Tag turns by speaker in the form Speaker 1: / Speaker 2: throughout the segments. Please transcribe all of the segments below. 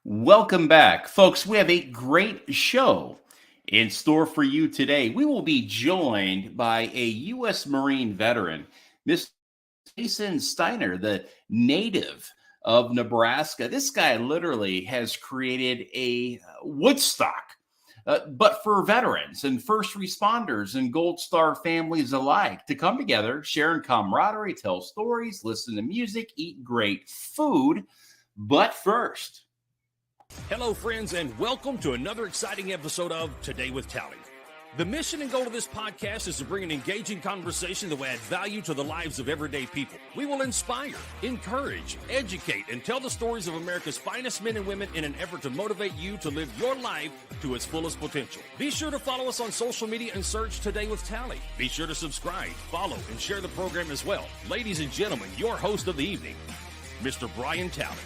Speaker 1: Welcome back, folks. We have a great show in store for you today. We will be joined by a U.S. Marine veteran, Mr. Jason Steiner, the native of Nebraska. This guy literally has created a Woodstock, but for veterans and first responders and Gold Star families alike to come together, share in camaraderie, tell stories, listen to music, eat great food. But first,
Speaker 2: hello, friends, and welcome to another exciting episode of Today with Tally. The mission and goal of this podcast is to bring an engaging conversation that will add value to the lives of everyday people. We will inspire, encourage, educate, and tell the stories of America's finest men and women in an effort to motivate you to live your life to its fullest potential. Be sure to follow us on social media and search Today with Tally. Be sure to subscribe, follow, and share the program as well. Ladies and gentlemen, your host of the evening, Mr. Brian Tally.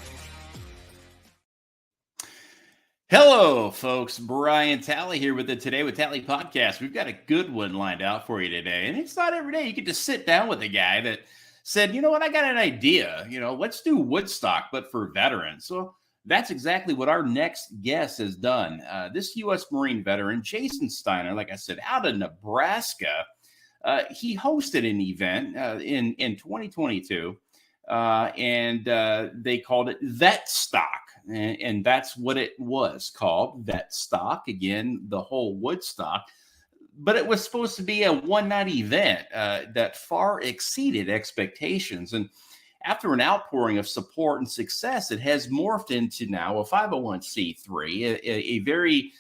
Speaker 1: hello, folks. Brian Tally here with the Today with Tally podcast. We've got a good one lined out for you today. And it's not every day you get to sit down with a guy that said, you know what, I got an idea. Let's do Woodstock, but for veterans. So that's exactly what our next guest has done. This U.S. Marine veteran, Jason Steiner, like I said, out of Nebraska, he hosted an event in 2022. And they called it VetStock. And that's what it was called, VetStock. Again, the whole Woodstock. But it was supposed to be a one-night event that far exceeded expectations. And after an outpouring of support and success, it has morphed into now a 501c3, a very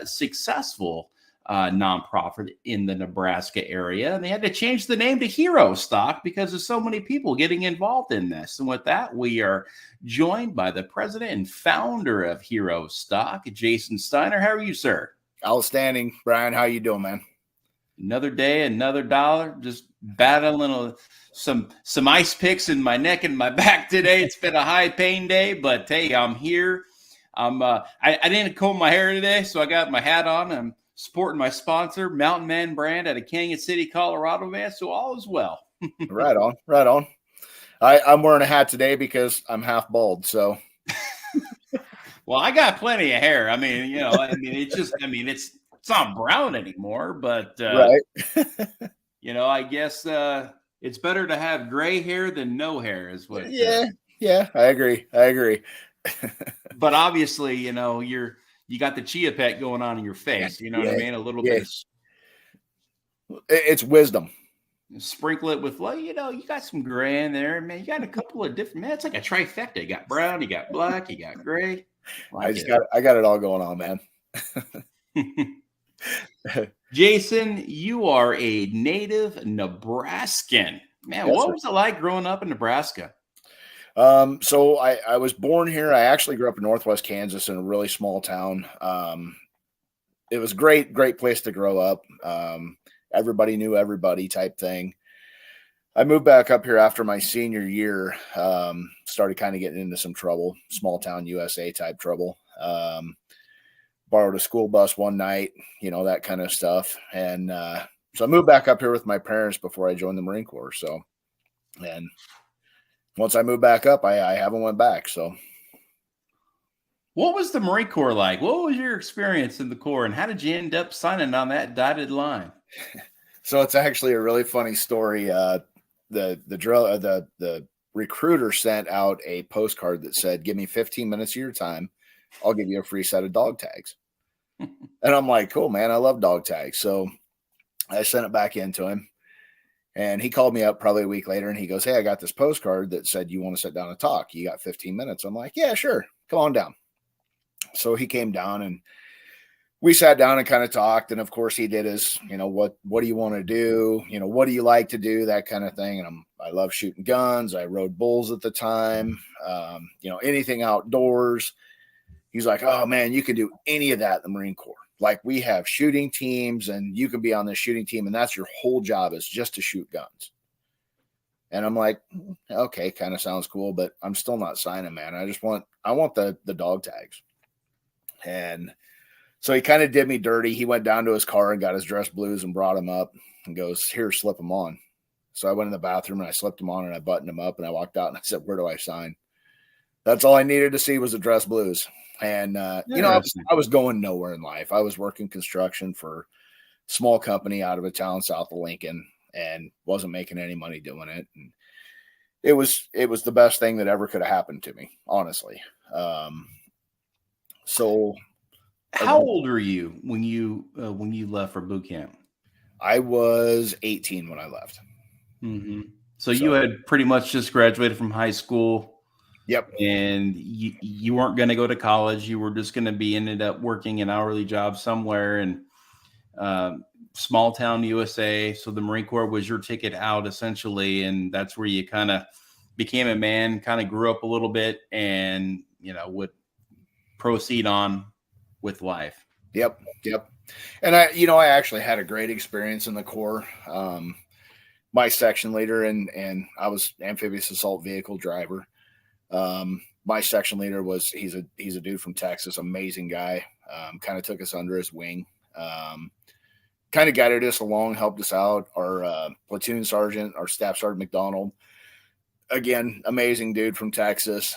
Speaker 1: successful nonprofit in the Nebraska area. And they had to change the name to Herostock because of so many people getting involved in this. And with that, we are joined by the president and founder of Herostock, Jason Steiner. How are you, sir?
Speaker 3: Outstanding, Brian. How you doing, man?
Speaker 1: Another day, another dollar. Just battling some ice picks in my neck and my back today. It's been a high pain day, but hey, I'm here. I didn't comb my hair today, so I got my hat on. I'm supporting my sponsor, Mountain Man brand out of Canyon City, Colorado, man. So all is well.
Speaker 3: Right on, right on. I'm wearing a hat today because I'm half bald. So,
Speaker 1: well, I got plenty of hair. It's not brown anymore, but
Speaker 3: right.
Speaker 1: I guess it's better to have gray hair than no hair, is what.
Speaker 3: Yeah, I agree.
Speaker 1: But obviously, you got the chia pet going on in your face. You know what I mean? A little bit.
Speaker 3: It's wisdom.
Speaker 1: Sprinkle it with, you got some gray in there, man. You got a couple of different, man. It's like a trifecta. You got brown, you got black, you got gray.
Speaker 3: I got it all going on,
Speaker 1: man. Jason, you are a native Nebraskan. Man, yes, what was it like growing up in Nebraska?
Speaker 3: So I was born here. I actually grew up in Northwest Kansas in a really small town. It was great place to grow up. Everybody knew everybody type thing. I moved back up here after my senior year, started kind of getting into some trouble, small town USA type trouble. Borrowed a school bus one night, that kind of stuff. And so I moved back up here with my parents before I joined the Marine Corps. So, and once I moved back up, I haven't went back. So
Speaker 1: what was the Marine Corps like? What was your experience in the Corps, and how did you end up signing on that dotted line?
Speaker 3: So it's actually a really funny story. The recruiter sent out a postcard that said, "Give me 15 minutes of your time. I'll give you a free set of dog tags." And I'm like, cool, man. I love dog tags. So I sent it back into him. And he called me up probably a week later and he goes, "Hey, I got this postcard that said you want to sit down and talk. You got 15 minutes. I'm like, "Yeah, sure. Come on down." So he came down and we sat down and kind of talked. And of course he did his, what do you want to do? What do you like to do? That kind of thing. And I love shooting guns. I rode bulls at the time. Anything outdoors. He's like, "Oh man, you can do any of that in the Marine Corps. Like we have shooting teams and you can be on the shooting team and that's your whole job is just to shoot guns." And I'm like, okay, kind of sounds cool, but I'm still not signing, man. I want the dog tags. And so he kind of did me dirty. He went down to his car and got his dress blues and brought them up and goes, "Here, slip them on." So I went in the bathroom and I slipped them on and I buttoned them up and I walked out and I said, "Where do I sign?" That's all I needed to see was the dress blues. And, I was going nowhere in life. I was working construction for a small company out of a town south of Lincoln and wasn't making any money doing it. And it was the best thing that ever could have happened to me, honestly. So
Speaker 1: How old were you when you left for boot camp?
Speaker 3: I was 18 when I left.
Speaker 1: Mm-hmm. So you had pretty much just graduated from high school.
Speaker 3: Yep.
Speaker 1: And you weren't going to go to college. You were just going to be ended up working an hourly job somewhere in small town USA. So the Marine Corps was your ticket out essentially. And that's where you kind of became a man, kind of grew up a little bit and, would proceed on with life.
Speaker 3: Yep. And I actually had a great experience in the Corps. My section leader and I was amphibious assault vehicle driver. My section leader he's a dude from Texas, amazing guy. Kind of took us under his wing. Kind of guided us along, helped us out. Our platoon sergeant, our staff sergeant McDonald, again, amazing dude from Texas.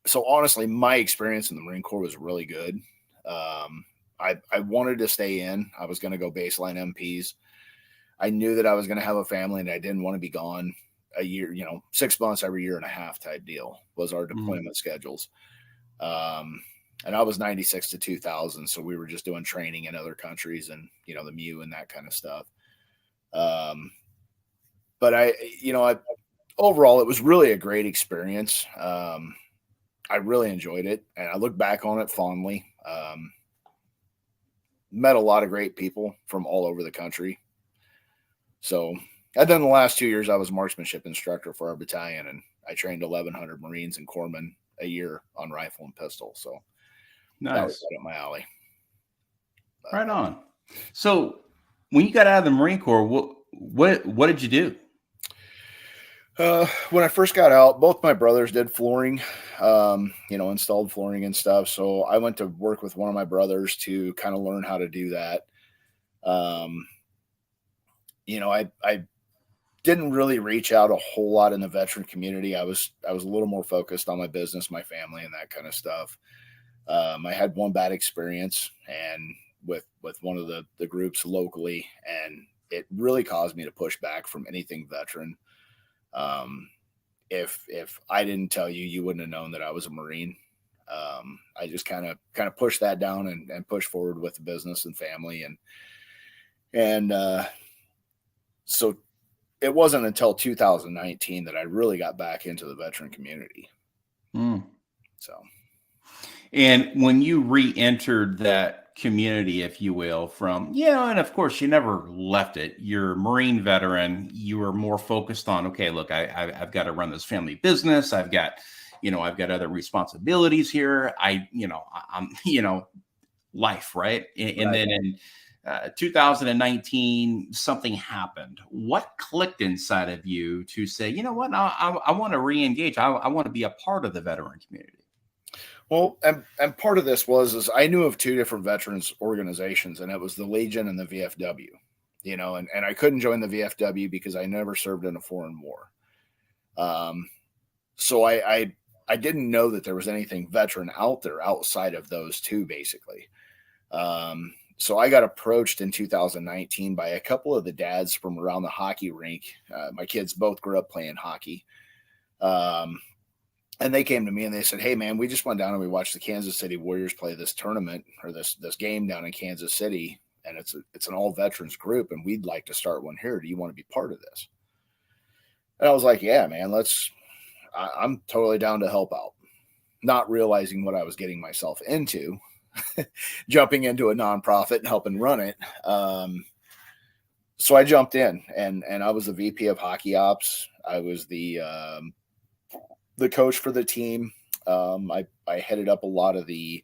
Speaker 3: So honestly, my experience in the Marine Corps was really good. I wanted to stay in. I was going to go baseline MPs. I knew that I was going to have a family and I didn't want to be gone a year, 6 months every year and a half type deal was our deployment schedules. And I was 96 to 2000. So we were just doing training in other countries and, the MEU and that kind of stuff. But overall, it was really a great experience. I really enjoyed it and I look back on it fondly. Met a lot of great people from all over the country. So and then the last 2 years, I was marksmanship instructor for our battalion, and I trained 1,100 Marines and corpsmen a year on rifle and pistol. So
Speaker 1: nice.
Speaker 3: That was right up my alley.
Speaker 1: Right on. So when you got out of the Marine Corps, what did you do?
Speaker 3: When I first got out, both my brothers did flooring, installed flooring and stuff. So I went to work with one of my brothers to kind of learn how to do that. I didn't really reach out a whole lot in the veteran community. I was a little more focused on my business, my family, and that kind of stuff. I had one bad experience and with one of the groups locally, and it really caused me to push back from anything veteran. If I didn't tell you, you wouldn't have known that I was a Marine. I just kind of pushed that down and pushed forward with the business and family. So it wasn't until 2019 that I really got back into the veteran community. So,
Speaker 1: and when you re-entered that community, if you will, and of course you never left it. You're a Marine veteran. You were more focused on, okay, look, I've got to run this family business. I've got other responsibilities here. I'm life, right? And then in 2019, something happened. What clicked inside of you to say, you know what, I want to re-engage. I want to be a part of the veteran community?
Speaker 3: Well, and part of this was I knew of two different veterans organizations, and it was the Legion and the VFW, and I couldn't join the VFW because I never served in a foreign war. So I didn't know that there was anything veteran out there outside of those two, basically. So I got approached in 2019 by a couple of the dads from around the hockey rink. My kids both grew up playing hockey. And they came to me and they said, hey man, we just went down and we watched the Kansas City Warriors play this tournament or this game down in Kansas City. And it's an all veterans group and we'd like to start one here. Do you want to be part of this? And I was like, yeah, man, I'm totally down to help out. Not realizing what I was getting myself into, jumping into a nonprofit and helping run it. So I jumped in and I was the VP of hockey ops. I was the coach for the team. I headed up a lot of the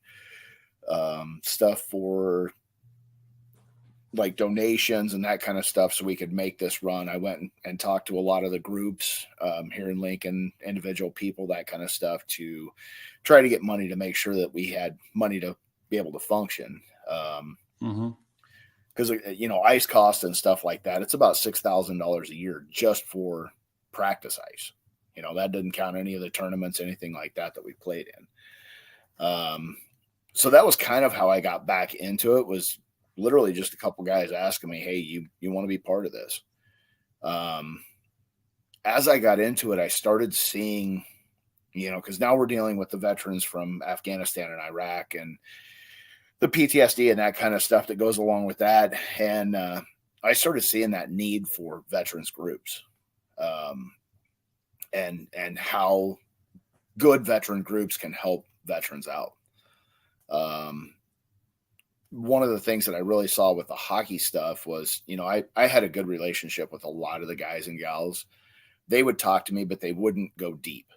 Speaker 3: stuff for like donations and that kind of stuff so we could make this run. I went and talked to a lot of the groups here in Lincoln, individual people, that kind of stuff, to try to get money to make sure that we had money to be able to function. Because, ice costs and stuff like that, it's about $6,000 a year just for practice ice. That didn't count any of the tournaments, anything like that we played in. So that was kind of how I got back into it, was literally just a couple guys asking me, hey, you want to be part of this? As I got into it, I started seeing, because now we're dealing with the veterans from Afghanistan and Iraq and the PTSD and that kind of stuff that goes along with that. And I started seeing that need for veterans groups, and how good veteran groups can help veterans out. One of the things that I really saw with the hockey stuff was, I had a good relationship with a lot of the guys and gals. They would talk to me, but they wouldn't go deep.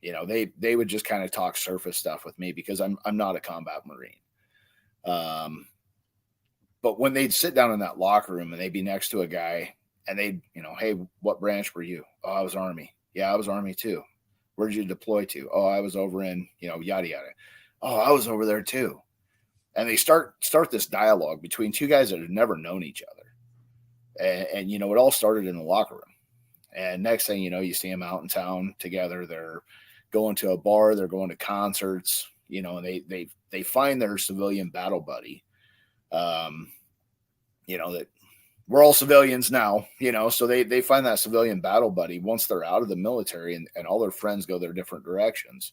Speaker 3: They would just kind of talk surface stuff with me because I'm not a combat Marine. But when they'd sit down in that locker room and they'd be next to a guy and they'd, hey, what branch were you? Oh, I was Army. Yeah, I was Army too. Where did you deploy to? Oh, I was over in, yada, yada. Oh, I was over there too. And they start this dialogue between two guys that had never known each other. And it all started in the locker room. And next thing you see them out in town together. They're going to a bar, they're going to concerts, and they find their civilian battle buddy. That we're all civilians now, so they find that civilian battle buddy once they're out of the military and all their friends go their different directions.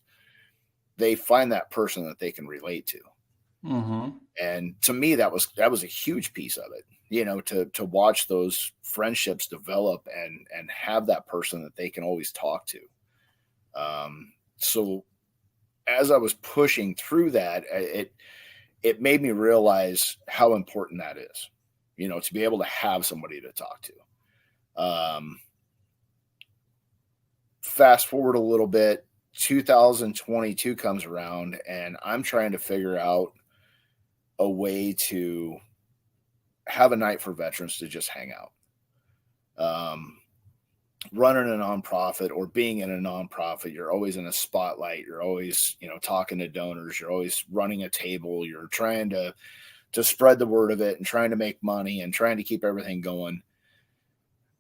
Speaker 3: They find that person that they can relate to. Mm-hmm. And to me, that was a huge piece of it, to watch those friendships develop and have that person that they can always talk to. So as I was pushing through that, it made me realize how important that is, to be able to have somebody to talk to. Fast forward a little bit, 2022 comes around and I'm trying to figure out a way to have a night for veterans to just hang out. Running a nonprofit or being in a nonprofit, you're always in a spotlight. You're always, talking to donors. You're always running a table. You're trying to spread the word of it and trying to make money and trying to keep everything going.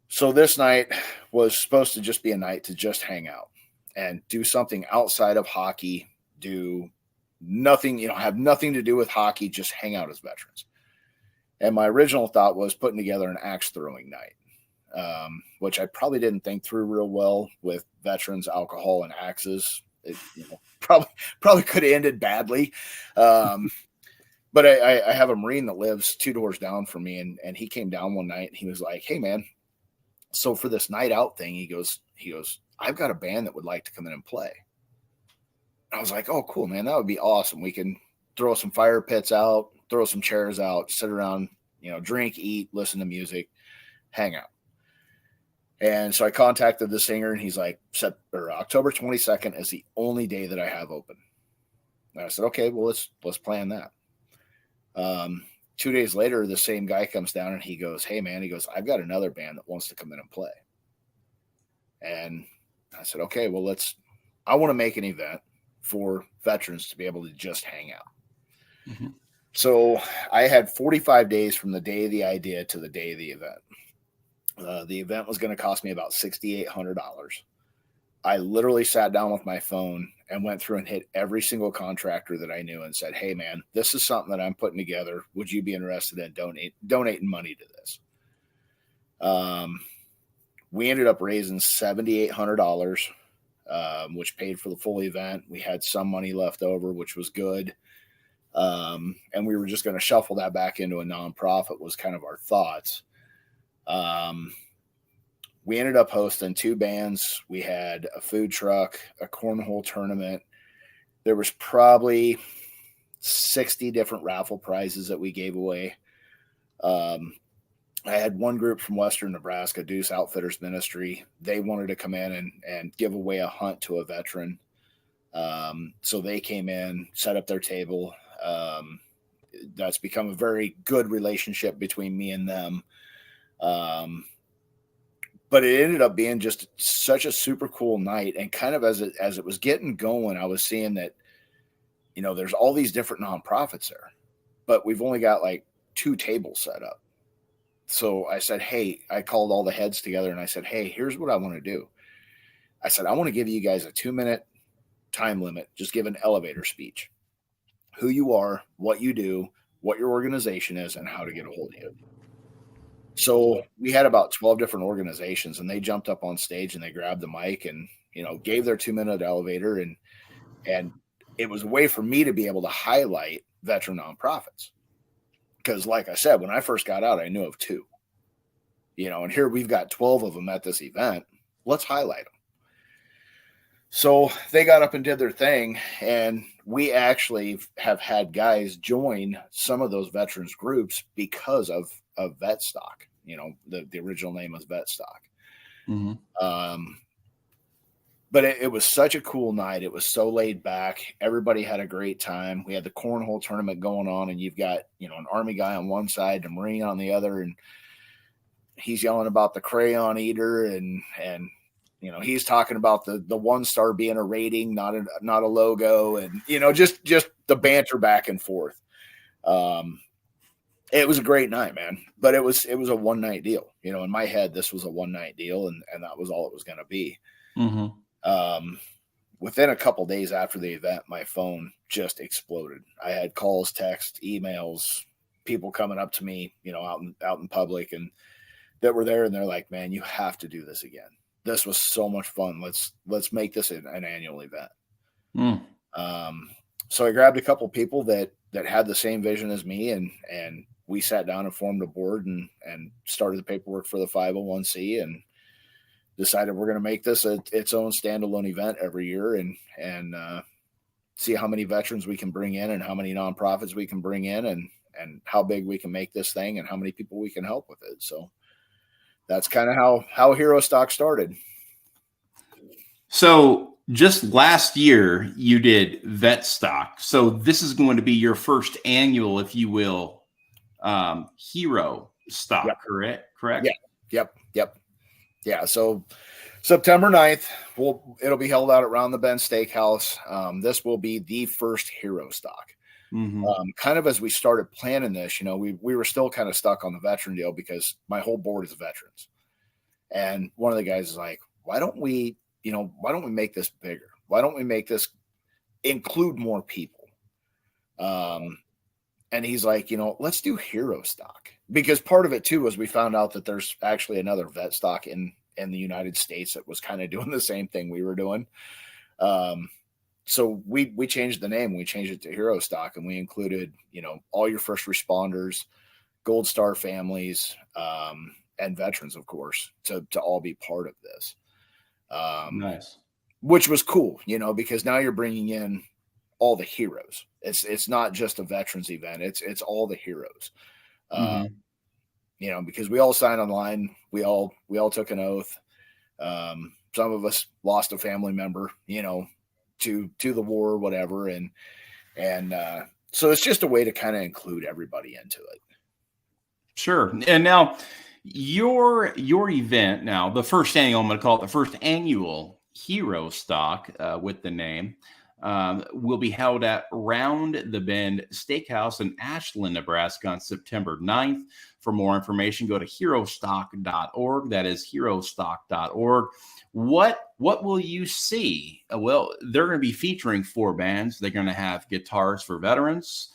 Speaker 3: So this night was supposed to just be a night to just hang out and do something outside of hockey, do nothing, have nothing to do with hockey, just hang out as veterans. And my original thought was putting together an axe throwing night. Which I probably didn't think through real well with veterans, alcohol, and axes. It probably could have ended badly. But I have a Marine that lives 2 doors down from me, and he came down one night and he was like, hey man, so for this night out thing, he goes, I've got a band that would like to come in and play. I was like, oh cool, man, that would be awesome. We can throw some fire pits out, throw some chairs out, sit around, drink, eat, listen to music, hang out. And so I contacted the singer and he's like, October 22nd is the only day that I have open. And I said, okay, well, let's plan that. 2 days later, the same guy comes down and he goes, hey man, I've got another band that wants to come in and play. And I said, okay, well, I want to make an event for veterans to be able to just hang out. Mm-hmm. So I had 45 days from the day of the idea to the day of the event. The event was going to cost me about $6,800. I literally sat down with my phone and went through and hit every single contractor that I knew and said, hey man, this is something that I'm putting together. Would you be interested in donating money to this? We ended up raising $7,800, which paid for the full event. We had some money left over, which was good. And we were just going to shuffle that back into a nonprofit was kind of our thoughts. We ended up hosting 2 bands. We had a food truck, a cornhole tournament. There was probably 60 different raffle prizes that we gave away. I had one group from Western Nebraska, Deuce Outfitters Ministry. They wanted to come in and give away a hunt to a veteran. So they came in, set up their table. That's become a very good relationship between me and them. But it ended up being just such a super cool night. And kind of as it was getting going, I was seeing that, there's all these different nonprofits there, but we've only got like 2 tables set up. So I said, hey, I called all the heads together and I said, hey, here's what I want to do. I said, I want to give you guys a 2-minute time limit. Just give an elevator speech. Who you are, what you do, what your organization is, and how to get a hold of you. So we had about 12 different organizations, and they jumped up on stage and they grabbed the mic and, gave their 2-minute elevator. And it was a way for me to be able to highlight veteran nonprofits. Because like I said, when I first got out, I knew of 2, and here we've got 12 of them at this event. Let's highlight them. So they got up and did their thing, and we actually have had guys join some of those veterans groups because of VetStock. The original name was VetStock. Mm-hmm. But it was such a cool night. It was so laid back. Everybody had a great time. We had the cornhole tournament going on, and you've got, an Army guy on one side, a Marine on the other, and he's yelling about the crayon eater, and he's talking about the 1-star being a rating, not a logo, and just the banter back and forth. It was a great night, man. But it was a one-night deal. In my head, this was a one-night deal, and that was all it was going to be. Mm-hmm. Within a couple days after the event, my phone just exploded. I had calls, texts, emails, people coming up to me, out in public, and that were there, and they're like, "Man, you have to do this again. This was so much fun. Let's make this an annual event." So I grabbed a couple people that had the same vision as me, and we sat down and formed a board and started the paperwork for the 501c and decided we're going to make this its own standalone event every year and see how many veterans we can bring in and how many nonprofits we can bring in and how big we can make this thing and how many people we can help with it. So that's kind of how Herostock started.
Speaker 1: So just last year you did VetStock. So this is going to be your first annual, if you will, Herostock, yep. Correct?
Speaker 3: Yeah. Yep. Yeah. So September 9th, it'll be held out at Round the Bend Steakhouse. This will be the first Herostock. Mm-hmm. Kind of as we started planning this, we were still kind of stuck on the veteran deal because my whole board is veterans. And one of the guys is like, why don't we make this bigger? Why don't we make this include more people? And he's like, let's do Herostock, because part of it too was we found out that there's actually another VetStock in the United States that was kind of doing the same thing we were doing. So we changed the name. We changed it to Herostock, and we included, all your first responders, Gold Star families, and veterans, of course, to all be part of this.
Speaker 1: Nice.
Speaker 3: Which was cool, because now you're bringing in all the heroes. It's not just a veterans event. It's all the heroes. Mm-hmm. Because we all signed online. We all took an oath. Some of us lost a family member, to the war or whatever. And so it's just a way to kind of include everybody into it.
Speaker 1: Sure. And now your event, now the first annual, I'm going to call it the first annual Herostock with the name, will be held at Round the Bend Steakhouse in Ashland, Nebraska on September 9th. For more information, go to herostock.org. That is herostock.org. What will you see? Well, they're going to be featuring 4 bands. They're going to have guitars for veterans,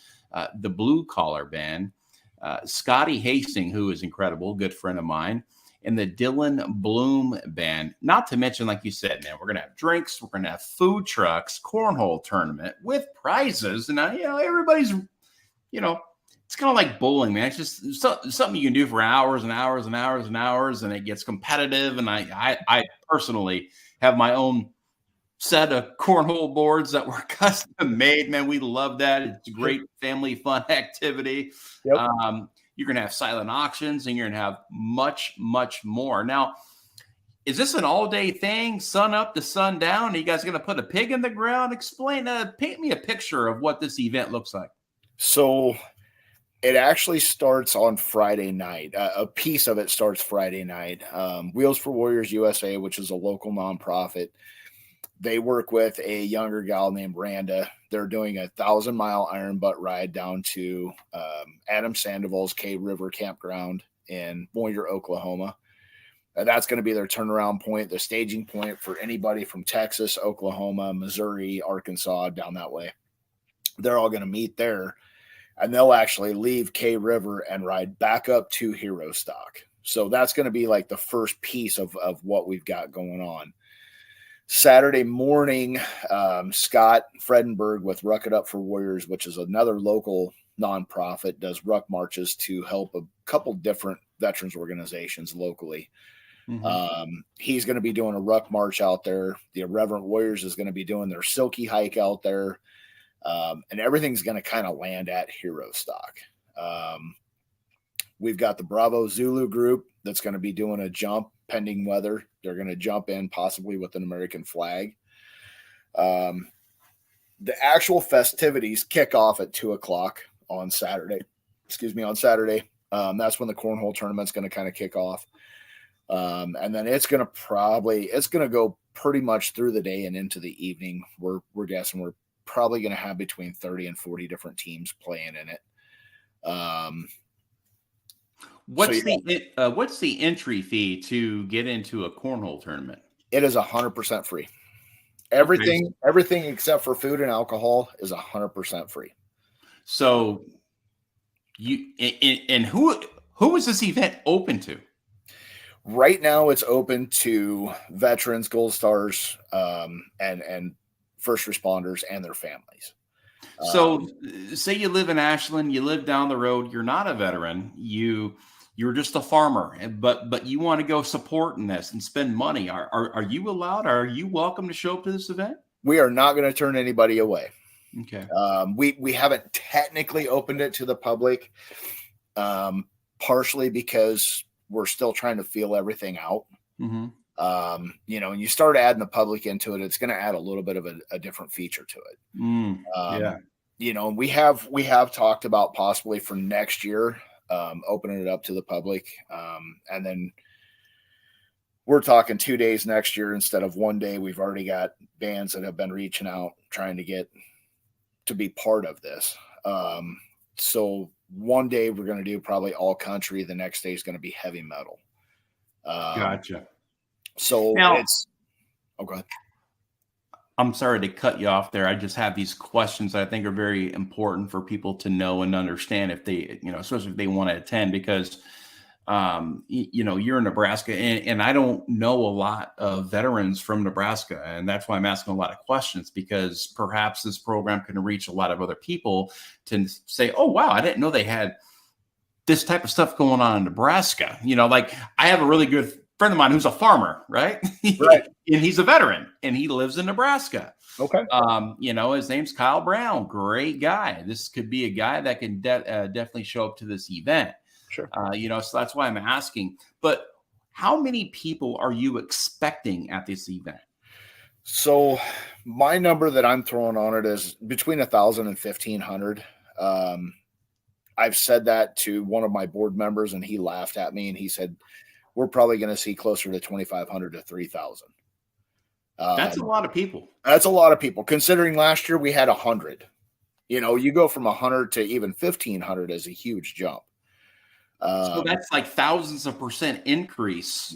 Speaker 1: the Blue Collar Band, Scotty Hasting, who is incredible, good friend of mine, and the Dylan Bloom Band. Not to mention, like you said, man, we're going to have drinks, we're going to have food trucks, cornhole tournament with prizes. And everybody's, it's kind of like bowling, man. It's just something you can do for hours and hours and hours and hours, and it gets competitive. And I personally have my own set of cornhole boards that were custom made, man. We love that. It's a great family fun activity. Yep. You're going to have silent auctions, and you're going to have much, much more. Now, is this an all-day thing, sun up to sun down? Are you guys going to put a pig in the ground? Paint me a picture of what this event looks like.
Speaker 3: So it actually starts on Friday night. A piece of it starts Friday night. Wheels for Warriors USA, which is a local nonprofit, they work with a younger gal named Randa. They're doing a 1,000-mile iron butt ride down to Adam Sandoval's Cave River Campground in Moyer, Oklahoma. And that's going to be their turnaround point, the staging point for anybody from Texas, Oklahoma, Missouri, Arkansas, down that way. They're all going to meet there, and they'll actually leave K River and ride back up to Herostock. So that's going to be like the first piece of what we've got going on. Saturday morning, Scott Fredenberg with Ruck It Up for Warriors, which is another local nonprofit, does ruck marches to help a couple different veterans organizations locally. He's going to be doing a ruck march out there. The Irreverent Warriors is going to be doing their silky hike out there. And everything's going to kind of land at Herostock. We've got the Bravo Zulu group that's going to be doing a jump pending weather. They're going to jump in possibly with an American flag. The actual festivities kick off at 2:00 on Saturday. On Saturday. That's when the cornhole tournament's going to kind of kick off. And then it's going to go pretty much through the day and into the evening. We're guessing we're probably going to have between 30 and 40 different teams playing in it.
Speaker 1: What's the entry fee to get into a cornhole tournament?
Speaker 3: It is 100% free. Everything except for food and alcohol is 100% free.
Speaker 1: So who is this event open to?
Speaker 3: Right now it's open to veterans, Gold Stars, and first responders and their families.
Speaker 1: So say you live in Ashland, you live down the road, you're not a veteran, you're just a farmer, but you want to go support in this and spend money. Are you allowed? Are you welcome to show up to this event?
Speaker 3: We are not going to turn anybody away.
Speaker 1: Okay.
Speaker 3: We haven't technically opened it to the public, partially because we're still trying to feel everything out. And you start adding the public into it, it's going to add a little bit of a different feature to it. We have talked about possibly for next year, opening it up to the public. And then we're talking 2 days next year instead of 1 day. We've already got bands that have been reaching out, trying to get to be part of this. So 1 day we're going to do probably all country. The next day is going to be heavy metal.
Speaker 1: Gotcha.
Speaker 3: So
Speaker 1: now,
Speaker 3: okay.
Speaker 1: I'm sorry to cut you off there. I just have these questions that I think are very important for people to know and understand if they, especially if they want to attend, because, you're in Nebraska and I don't know a lot of veterans from Nebraska. And that's why I'm asking a lot of questions, because perhaps this program can reach a lot of other people to say, oh, wow, I didn't know they had this type of stuff going on in Nebraska. Like I have a really good friend of mine who's a farmer, right?
Speaker 3: Right.
Speaker 1: And he's a veteran and he lives in Nebraska.
Speaker 3: Okay.
Speaker 1: His name's Kyle Brown. Great guy. This could be a guy that can definitely show up to this event.
Speaker 3: Sure.
Speaker 1: So that's why I'm asking. But how many people are you expecting at this event?
Speaker 3: So my number that I'm throwing on it is between 1,000 and 1,500. I've said that to one of my board members and he laughed at me and he said, we're probably going to see closer to 2,500 to 3,000.
Speaker 1: That's a lot of people.
Speaker 3: That's a lot of people. Considering last year we had 100. You go from 100 to even 1,500 is a huge jump.
Speaker 1: So that's like thousands of percent increase,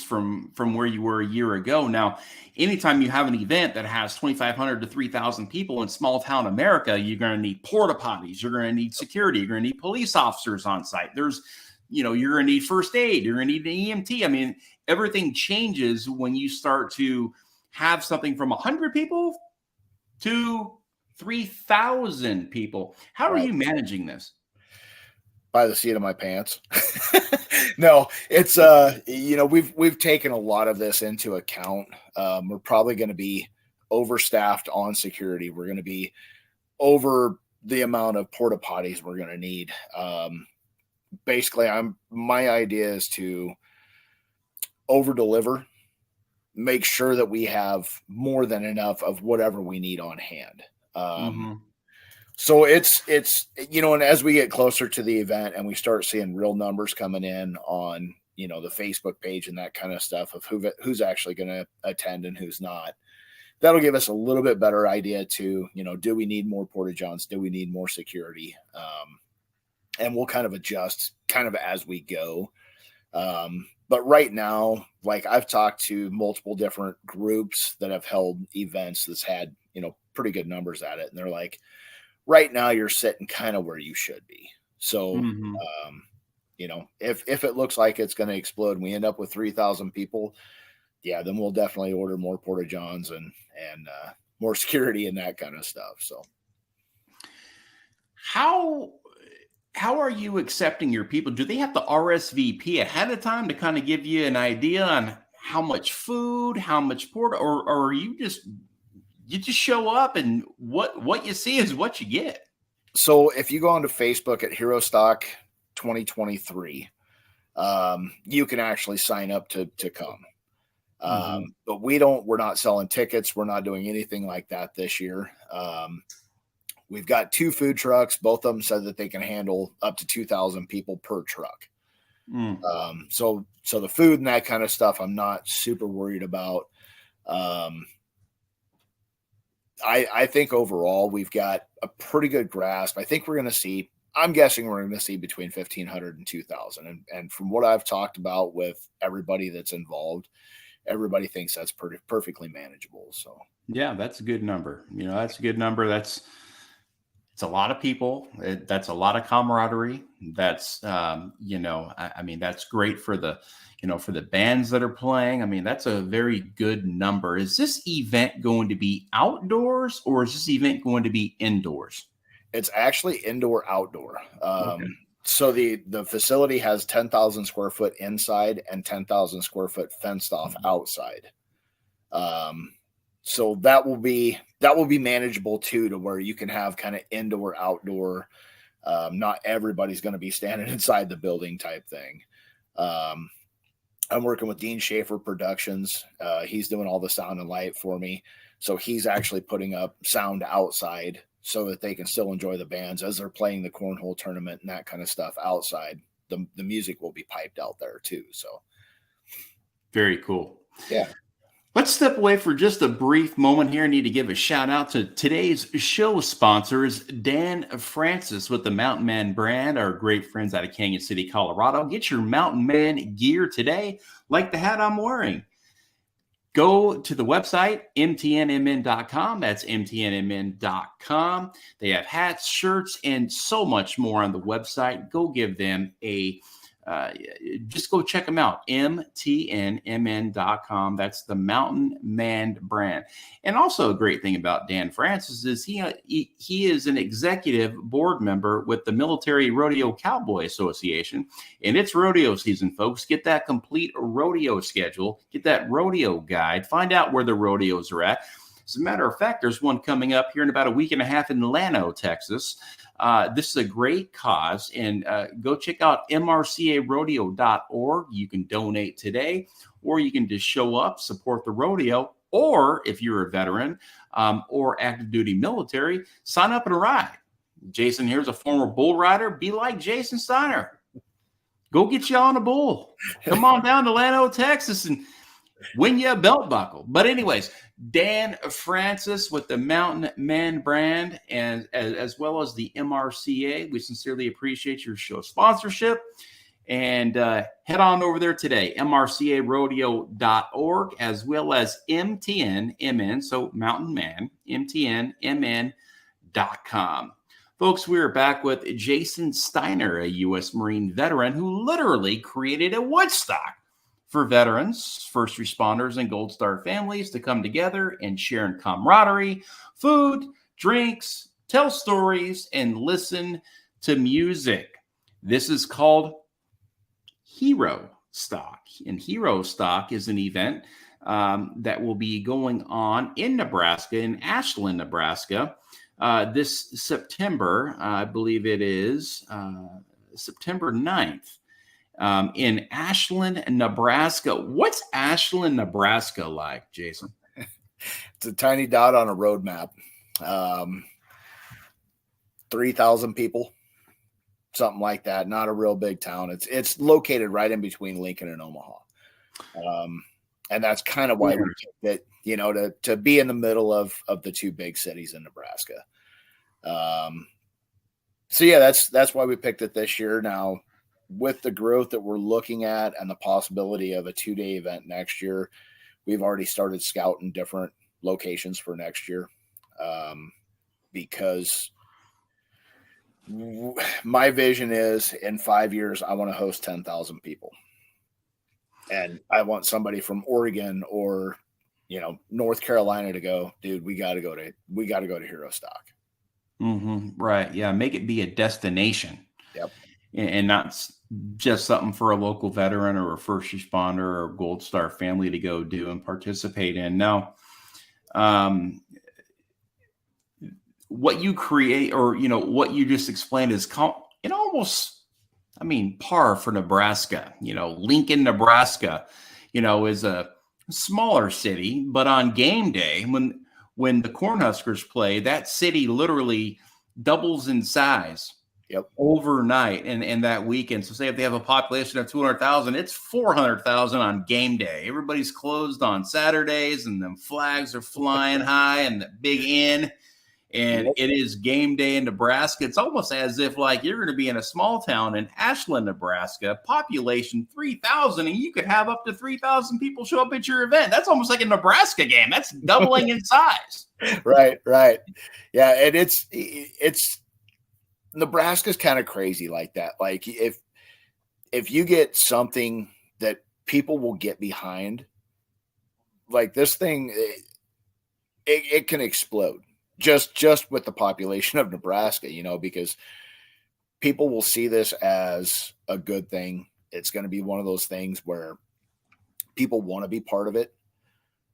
Speaker 1: from where you were a year ago. Now, anytime you have an event that has 2,500 to 3,000 people in small town America, you're going to need porta potties. You're going to need security. You're going to need police officers on site. You're going to need first aid. You're going to need an EMT. I mean, everything changes when you start to have something from 100 people to 3,000 people. How are you managing this?
Speaker 3: By the seat of my pants. No, it's we've taken a lot of this into account. We're probably going to be overstaffed on security. We're going to be over the amount of porta potties we're going to need. Basically, my idea is to over deliver, make sure that we have more than enough of whatever we need on hand. So it's and as we get closer to the event and we start seeing real numbers coming in on the Facebook page and that kind of stuff of who's actually going to attend and who's not, that'll give us a little bit better idea to do we need more porta johns, do we need more security, and we'll kind of adjust kind of as we go. But right now, like I've talked to multiple different groups that have held events that's had, pretty good numbers at it. And they're like, right now you're sitting kind of where you should be. So, if it looks like it's going to explode and we end up with 3,000 people, yeah, then we'll definitely order more Porta Johns and more security and that kind of stuff. So
Speaker 1: How are you accepting your people? Do they have to RSVP ahead of time to kind of give you an idea on how much food, how much porta, or are you just show up and what you see is what you get?
Speaker 3: So if you go onto Facebook at Herostock 2023, you can actually sign up to come. But we're not selling tickets. We're not doing anything like that this year. We've got 2 food trucks. Both of them said that they can handle up to 2,000 people per truck. So the food and that kind of stuff, I'm not super worried about. I think overall we've got a pretty good grasp. I think I'm guessing we're going to see between 1,500 and 2,000. And from what I've talked about with everybody that's involved, everybody thinks that's perfectly manageable. So
Speaker 1: yeah, that's a good number. That's a good number. It's a lot of people. That's a lot of camaraderie. That's, I mean, that's great for the, for the bands that are playing. I mean, that's a very good number. Is this event going to be outdoors or is this event going to be indoors?
Speaker 3: It's actually indoor outdoor.
Speaker 1: Okay.
Speaker 3: So the facility has 10,000 square foot inside and 10,000 square foot fenced off outside. So that will be manageable too, to where you can have kind of indoor, outdoor. Not everybody's going to be standing inside the building type thing. I'm working with Dean Schaefer Productions. He's doing all the sound and light for me. So he's actually putting up sound outside so that they can still enjoy the bands as they're playing the cornhole tournament and that kind of stuff outside. The music will be piped out there too. So
Speaker 1: very cool.
Speaker 3: Yeah.
Speaker 1: Let's step away for just a brief moment here. I need to give a shout out to today's show sponsors, Dan Francis with the Mountain Man brand, our great friends out of Canyon City, Colorado. Get your Mountain Man gear today, like the hat I'm wearing. Go to the website, mtnmn.com. That's mtnmn.com. They have hats, shirts, and so much more on the website. Go give them just go check them out, mtnmn.com. That's the Mountain Man brand. And also a great thing about Dan Francis is he is an executive board member with the Military Rodeo Cowboy Association. And it's rodeo season, folks. Get that complete rodeo schedule. Get that rodeo guide. Find out where the rodeos are at. As a matter of fact, there's one coming up here in about a week and a half in Llano, Texas. This is a great cause, and go check out mrcarodeo.org. You can donate today, or you can just show up, support the rodeo, or if you're a veteran or active duty military, sign up and ride. Jason here's a former bull rider. Be like Jason Steiner. Go get you on a bull. Come on down to Llano, Texas, and win you a belt buckle. But anyways, Dan Francis with the Mountain Man brand, and as well as the MRCA. We sincerely appreciate your show sponsorship. And head on over there today, mrcarodeo.org, as well as MTNMN, so Mountain Man, MTNMN.com. Folks, we're back with Jason Steiner, a U.S. Marine veteran who literally created a Woodstock for veterans, first responders, and Gold Star families to come together and share in camaraderie, food, drinks, tell stories, and listen to music. This is called Herostock. And Herostock is an event that will be going on in Nebraska, in Ashland, Nebraska, this September. I believe it is September 9th. In Ashland, Nebraska. What's Ashland, Nebraska like, Jason?
Speaker 3: It's a tiny dot on a road map. 3,000 people, something like that. Not a real big town. It's located right in between Lincoln and Omaha. And that's kind of why we picked it, to be in the middle of the 2 big cities in Nebraska. So yeah, that's why we picked it this year. Now, with the growth that we're looking at and the possibility of a 2-day event next year, we've already started scouting different locations for next year. Because my vision is in 5 years, I want to host 10,000 people. And I want somebody from Oregon or, North Carolina to go, dude, we got to go to Herostock.
Speaker 1: Mm-hmm. Right. Yeah. Make it be a destination.
Speaker 3: Yep.
Speaker 1: And not just something for a local veteran or a first responder or Gold Star family to go do and participate in. Now, what you create or, what you just explained is almost, par for Nebraska. Lincoln, Nebraska, is a smaller city, but on game day, when the Cornhuskers play, that city literally doubles in size.
Speaker 3: Yep.
Speaker 1: Overnight and that weekend. So say if they have a population of 200,000, it's 400,000 on game day. Everybody's closed on Saturdays and them flags are flying high and the big inn. And it is game day in Nebraska. It's almost as if like you're going to be in a small town in Ashland, Nebraska, population 3,000, and you could have up to 3,000 people show up at your event. That's almost like a Nebraska game. That's doubling in size.
Speaker 3: Right. Yeah. And it's Nebraska's kind of crazy like that. Like if you get something that people will get behind, like this thing, it can explode just with the population of Nebraska, because people will see this as a good thing. It's going to be one of those things where people want to be part of it.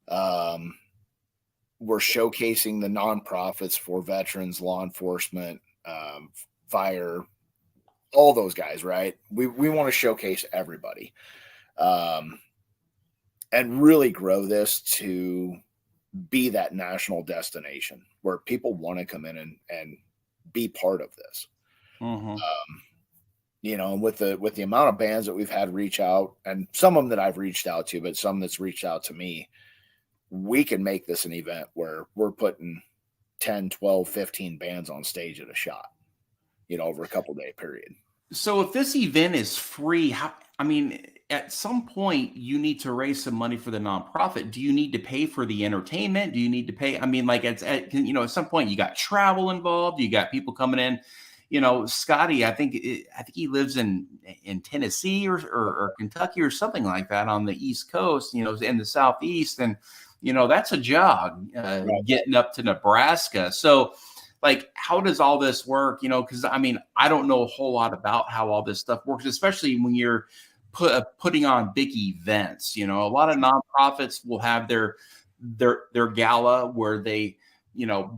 Speaker 3: We're showcasing the nonprofits for veterans, law enforcement, fire, all those guys, right? We want to showcase everybody, and really grow this to be that national destination where people want to come in and be part of this.
Speaker 1: Mm-hmm.
Speaker 3: And with the amount of bands that we've had reach out, and some of them that I've reached out to, but some that's reached out to me, we can make this an event where we're putting 10, 12, 15 bands on stage at a shot, over a couple day period.
Speaker 1: So if this event is free, at some point you need to raise some money for the nonprofit. Do you need to pay for the entertainment? Do you need to pay? At some point you got travel involved. You got people coming in. Scotty, I think he lives in Tennessee or Kentucky or something like that on the East Coast. In the Southeast, and that's a jog getting up to Nebraska. So, like, how does all this work? Because I don't know a whole lot about how all this stuff works, especially when you're putting on big events. A lot of nonprofits will have their gala where they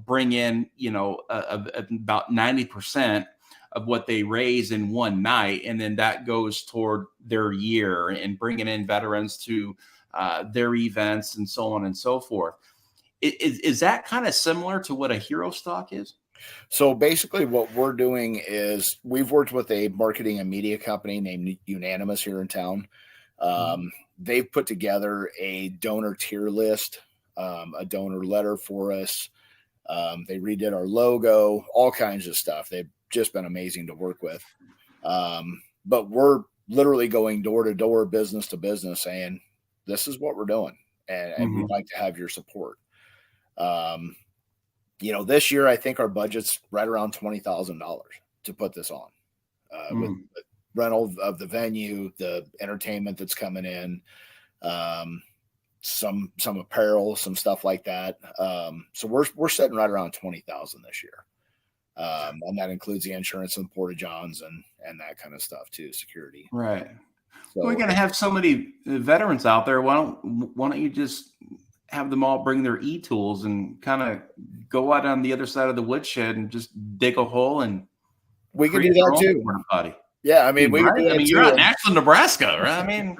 Speaker 1: bring in about 90% of what they raise in one night, and then that goes toward their year and bringing in veterans to their events and so on and so forth. Is that kind of similar to what a Herostock is?
Speaker 3: So basically what we're doing is we've worked with a marketing and media company named Unanimous here in town. They've put together a donor tier list, a donor letter for us. They redid our logo, all kinds of stuff. They've just been amazing to work with. But we're literally going door to door, business to business, saying, this is what we're doing. And we'd like to have your support. This year, I think our budget's right around $20,000 to put this on, with the rental of the venue, the entertainment that's coming in, some apparel, some stuff like that. So we're sitting right around $20,000 this year. And that includes the insurance and porta johns and that kind of stuff too, security.
Speaker 1: Right.
Speaker 3: So,
Speaker 1: we're going to have so many veterans out there. Why don't you just have them all bring their e-tools and kind of go out on the other side of the woodshed and just dig a hole, and
Speaker 3: we can do that too. Yeah,
Speaker 1: you're out in Ashland, Nebraska, right?
Speaker 3: And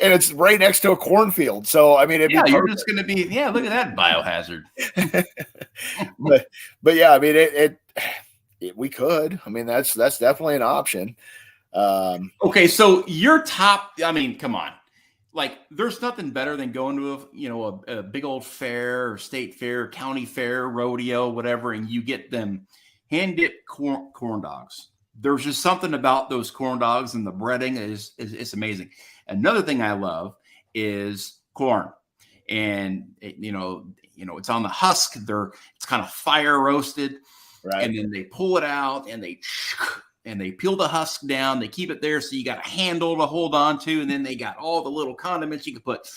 Speaker 3: it's right next to a cornfield, so
Speaker 1: you're just going to be look at that biohazard.
Speaker 3: but yeah, we could. That's definitely an option.
Speaker 1: Okay, so your top. Come on. Like, there's nothing better than going to a big old fair or state fair, county fair, rodeo, whatever, and you get them hand-dipped corn dogs There's just something about those corn dogs and the breading is it's amazing. Another thing I love is corn, and it's on the husk. It's kind of fire roasted,
Speaker 3: Right.
Speaker 1: and then they pull it out and they peel the husk down. They keep it there, so you got a handle to hold on to, and then they got all the little condiments. You can put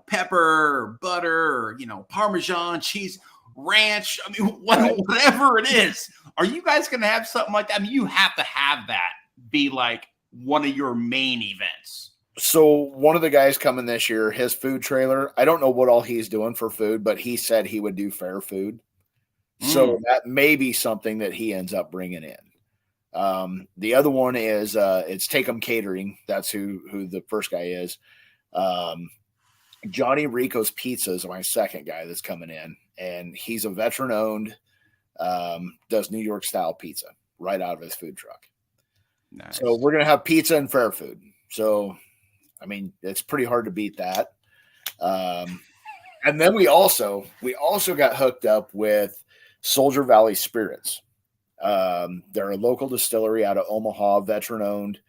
Speaker 1: pepper or butter or Parmesan cheese, ranch. I mean, whatever it is. Are you guys going to have something like that? I mean, you have to have that be like one of your main events.
Speaker 3: So one of the guys coming this year, his food trailer, I don't know what all he's doing for food, but he said he would do fair food. So that may be something that he ends up bringing in. The other one is it's Take 'em Catering. That's who the first guy is. Johnny Rico's Pizza is my second guy that's coming in, and he's a veteran owned, does New York style pizza right out of his food truck.
Speaker 1: Nice.
Speaker 3: So we're going to have pizza and fair food. So, I mean, it's pretty hard to beat that. And then we also got hooked up with Soldier Valley Spirits. They're a local distillery out of Omaha, veteran owned.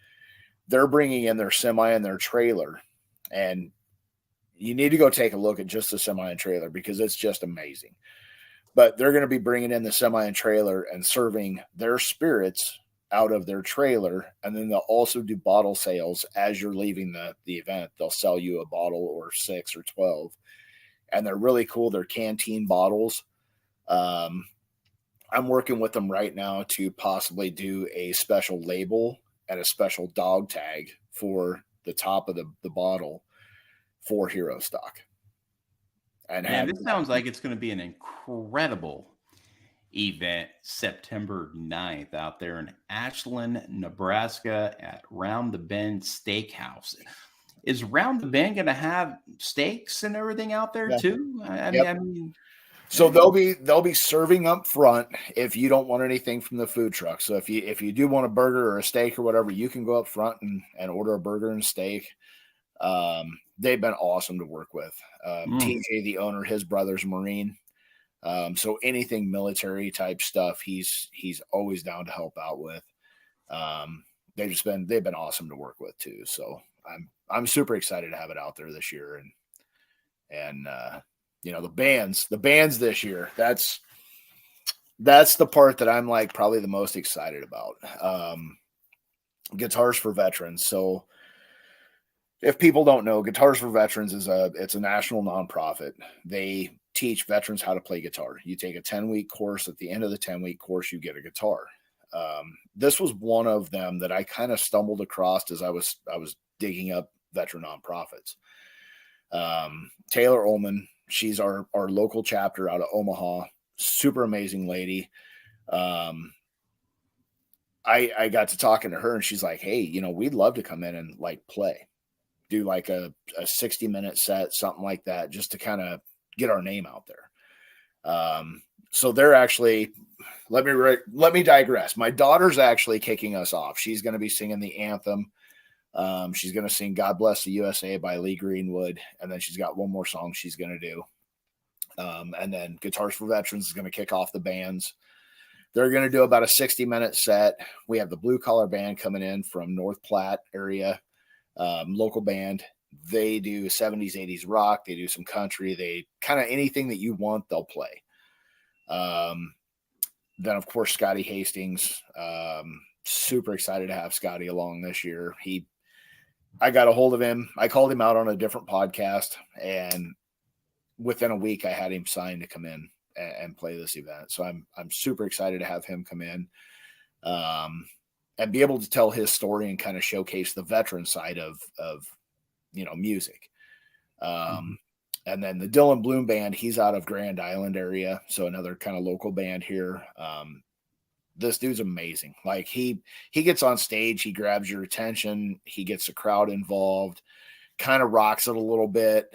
Speaker 3: They're bringing in their semi and their trailer, and you need to go take a look at just the semi and trailer because it's just amazing. But they're going to be bringing in the semi and trailer and serving their spirits out of their trailer. And then they'll also do bottle sales as you're leaving the event. They'll sell you a bottle or 6 or 12. And they're really cool. They're canteen bottles. I'm working with them right now to possibly do a special label and a special dog tag for the top of the bottle for Herostock.
Speaker 1: And this sounds like it's going to be an incredible event September 9th out there in Ashland, Nebraska at Round the Bend Steakhouse. Is Round the Bend going to have steaks and everything out there too? I mean,
Speaker 3: so they'll be serving up front if you don't want anything from the food truck. So if you do want a burger or a steak or whatever, you can go up front and order a burger and steak. They've been awesome to work with. TJ, the owner, his brother's a Marine. So anything military type stuff, he's always down to help out with. They've been awesome to work with too. So I'm super excited to have it out there this year. And the bands this year, that's the part that I'm like probably the most excited about. Guitars for Veterans. So if people don't know, Guitars for Veterans it's a national nonprofit. They teach veterans how to play guitar. You take a 10-week course. At the end of the 10-week course, you get a guitar. This was one of them that I kind of stumbled across as I was digging up veteran nonprofits. Taylor Ullman, she's our local chapter out of Omaha. Super amazing lady. I got to talking to her, and she's like, hey, we'd love to come in and like play. Do like a 60-minute set, something like that, just to kind of get our name out there. So they're actually, let me digress. My daughter's actually kicking us off. She's going to be singing the anthem. She's going to sing God Bless the USA by Lee Greenwood. And then she's got one more song she's going to do. And then Guitars for Veterans is going to kick off the bands. They're going to do about a 60-minute set. We have the Blue Collar Band coming in from North Platte area. Local band. They do 70s, 80s rock. They do some country. They kind of anything that you want, they'll play. Then of course, Scotty Hastings, super excited to have Scotty along this year. I got a hold of him. I called him out on a different podcast, and within a week I had him signed to come in and play this event. So I'm super excited to have him come in. And be able to tell his story and kind of showcase the veteran side of music. And then the Dylan Bloom Band, he's out of Grand Island area. So another kind of local band here. This dude's amazing. Like he gets on stage, he grabs your attention, he gets the crowd involved, kind of rocks it a little bit.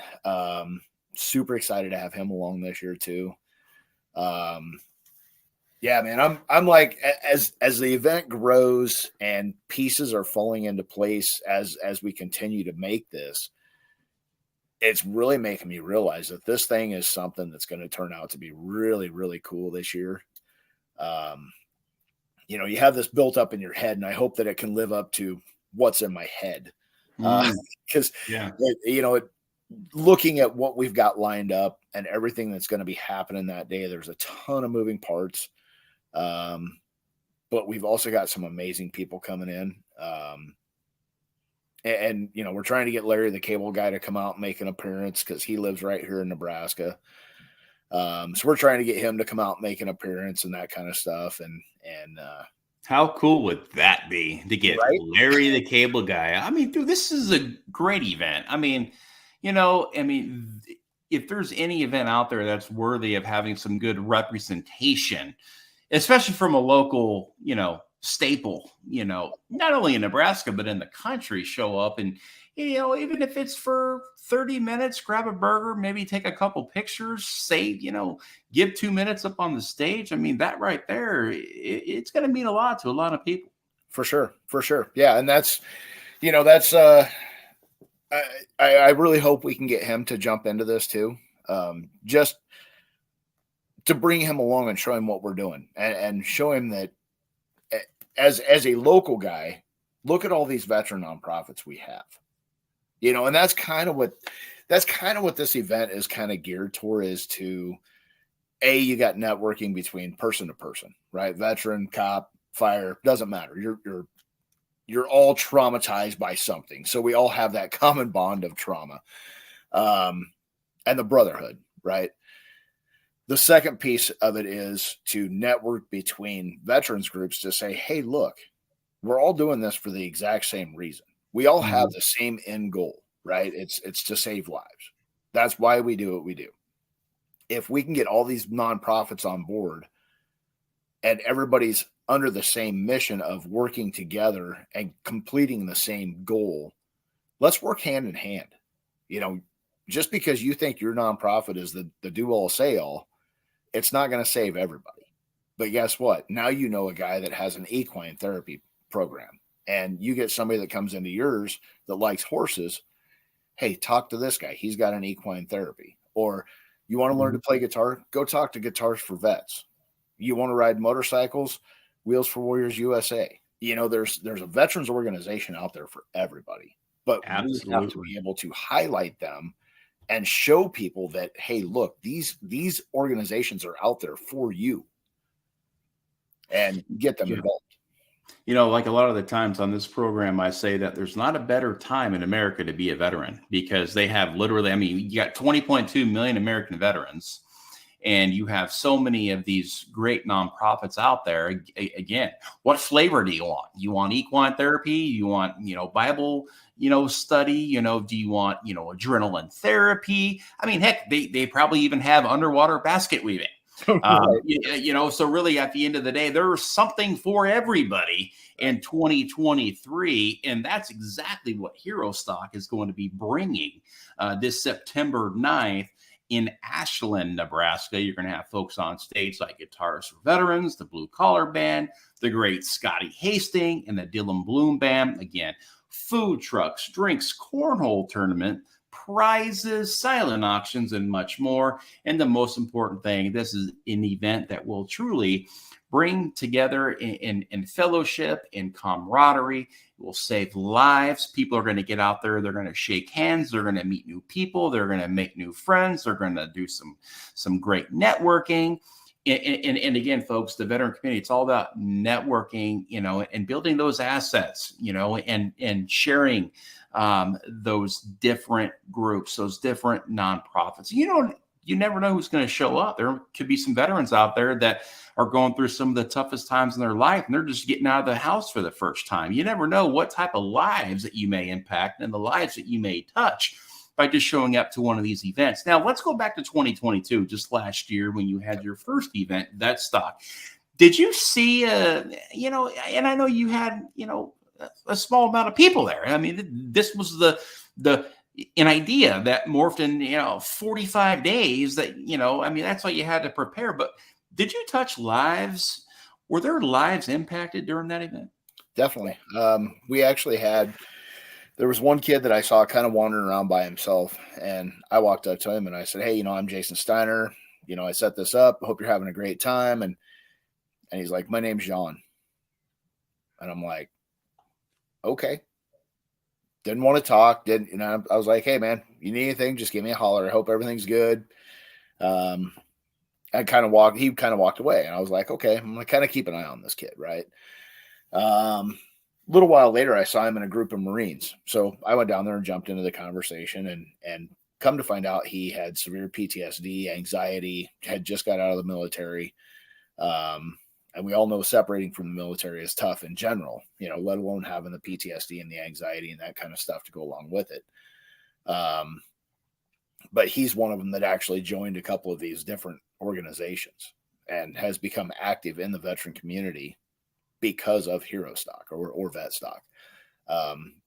Speaker 3: Super excited to have him along this year too. Yeah, man, I'm like, as the event grows and pieces are falling into place as we continue to make this, it's really making me realize that this thing is something that's going to turn out to be really, really cool this year. you have this built up in your head, and I hope that it can live up to what's in my head. Because, looking at what we've got lined up and everything that's going to be happening that day, there's a ton of moving parts. But we've also got some amazing people coming in. And we're trying to get Larry, the cable guy, to come out and make an appearance because he lives right here in Nebraska. So we're trying to get him to come out and make an appearance and that kind of stuff. And
Speaker 1: how cool would that be to get
Speaker 3: right?
Speaker 1: Larry, the cable guy? I mean, dude, this is a great event. I mean, if there's any event out there that's worthy of having some good representation, especially from a local, staple, not only in Nebraska, but in the country, show up and, even if it's for 30 minutes, grab a burger, maybe take a couple pictures, give 2 minutes up on the stage. I mean, that right there, it's going to mean a lot to a lot of people.
Speaker 3: For sure. Yeah. And that's, I really hope we can get him to jump into this too. Just to bring him along and show him what we're doing and show him that as a local guy, look at all these veteran nonprofits we have, and that's kind of what this event is kind of geared toward, is to, you got networking between person to person, right? Veteran, cop, fire, doesn't matter. You're all traumatized by something. So we all have that common bond of trauma, and the brotherhood, right? The second piece of it is to network between veterans groups to say, hey, look, we're all doing this for the exact same reason. We all have the same end goal, right? It's to save lives. That's why we do what we do. If we can get all these nonprofits on board and everybody's under the same mission of working together and completing the same goal, let's work hand in hand. Just because you think your nonprofit is the do all say all, it's not going to save everybody. But guess what? Now you know a guy that has an equine therapy program, and you get somebody that comes into yours that likes horses. Hey, talk to this guy. He's got an equine therapy. Or you want to learn to play guitar? Go talk to Guitars for Vets. You want to ride motorcycles? Wheels for Warriors USA. There's a veterans organization out there for everybody, but we have to be able to highlight them and show people that, hey, look, these organizations are out there for you, and get them involved.
Speaker 1: Like a lot of the times on this program, I say that there's not a better time in America to be a veteran, because they have literally, you got 20.2 million American veterans, and you have so many of these great nonprofits out there. Again, what flavor do you want? You want equine therapy? You want, Bible, study? Do you want, adrenaline therapy? Heck, they probably even have underwater basket weaving. So really at the end of the day, there's something for everybody in 2023. And that's exactly what Herostock is going to be bringing this September 9th. In Ashland, Nebraska. You're going to have folks on stage like Guitars for Veterans, the Blue Collar Band, the great Scotty Hasting, and the Dylan Bloom Band. Again, food trucks, drinks, cornhole tournament, prizes, silent auctions, and much more. And the most important thing, this is an event that will truly bring together in fellowship, in camaraderie. It will save lives. People are going to get out there. They're going to shake hands. They're going to meet new people. They're going to make new friends. They're going to do some great networking. And again, folks, the veteran community, it's all about networking, and building those assets, and sharing those different groups, those different nonprofits. You never know who's going to show up. There could be some veterans out there that are going through some of the toughest times in their life, and they're just getting out of the house for the first time. You never know what type of lives that you may impact and the lives that you may touch by just showing up to one of these events. Now, let's go back to 2022, just last year when you had your first event, VetStock. Did you see, and I know you had, a small amount of people there. This was an idea that morphed in, 45 days that, that's all you had to prepare. But did you touch lives? Were there lives impacted during that event?
Speaker 3: Definitely. We actually there was one kid that I saw kind of wandering around by himself, and I walked up to him and I said, hey, I'm Jason Steiner. I set this up. I hope you're having a great time. And he's like, my name's John. And I'm like, okay. Didn't want to talk. I was like, hey man, you need anything? Just give me a holler. I hope everything's good. He kind of walked away, and I was like, okay, I'm gonna kind of keep an eye on this kid, right? A little while later, I saw him in a group of Marines. So I went down there and jumped into the conversation, and come to find out he had severe PTSD, anxiety, had just got out of the military. And we all know separating from the military is tough in general, let alone having the PTSD and the anxiety and that kind of stuff to go along with it. But he's one of them that actually joined a couple of these different organizations and has become active in the veteran community because of Herostock or VetStock.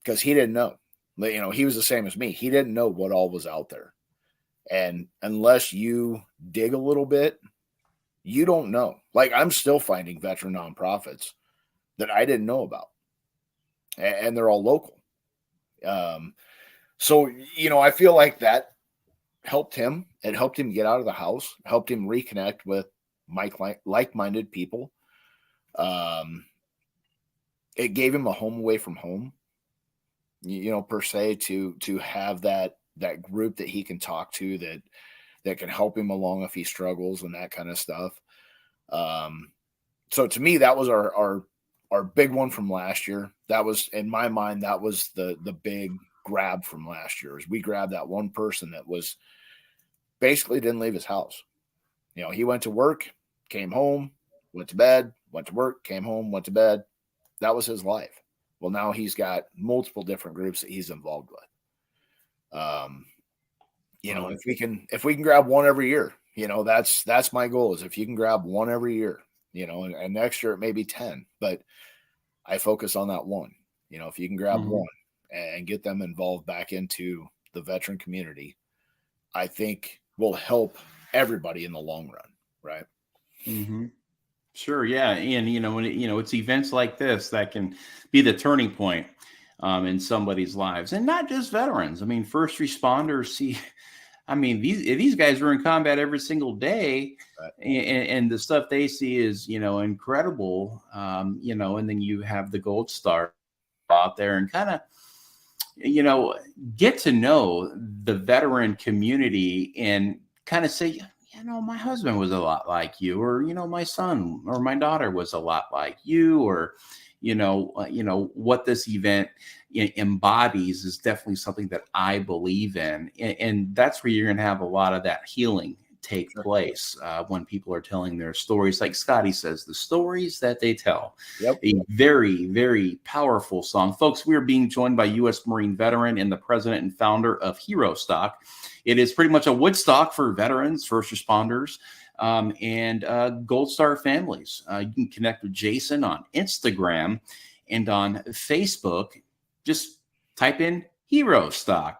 Speaker 3: Because he didn't know, he was the same as me. He didn't know what all was out there. And unless you dig a little bit, you don't know. Like, I'm still finding veteran nonprofits that I didn't know about, and they're all local. So, I feel like that helped him. It helped him get out of the house, helped him reconnect with like-minded people. It gave him a home away from home, per se, to have that group that he can talk to that can help him along if he struggles and that kind of stuff. So to me, that was our big one from last year. That was, in my mind, that was the big grab from last year, is we grabbed that one person that was basically didn't leave his house. He went to work, came home, went to bed, went to work, came home, went to bed. That was his life. Well, now he's got multiple different groups that he's involved with. If we can grab one every year, that's my goal, is if you can grab one every year, and next year it may be 10, but I focus on that one. If you can grab one and get them involved back into the veteran community, I think will help everybody in the long run. Right.
Speaker 1: Mm-hmm. Sure. Yeah. And, when it's events like this that can be the turning point in somebody's lives, and not just veterans. I mean, first responders these guys are in combat every single day, right. and the stuff they see is, incredible. And then you have the Gold Star out there and kind of, get to know the veteran community and kind of say, my husband was a lot like you, or, my son or my daughter was a lot like you, or, what this event embodies is definitely something that I believe in. And that's where you're going to have a lot of that healing take place when people are telling their stories. Like Scotty says, the stories that they tell. Yep. A very, very powerful song. Folks, we are being joined by U.S. Marine veteran and the president and founder of Herostock. It is pretty much a Woodstock for veterans, first responders, and Gold Star families. You can connect with Jason on Instagram and on Facebook. Just type in Herostock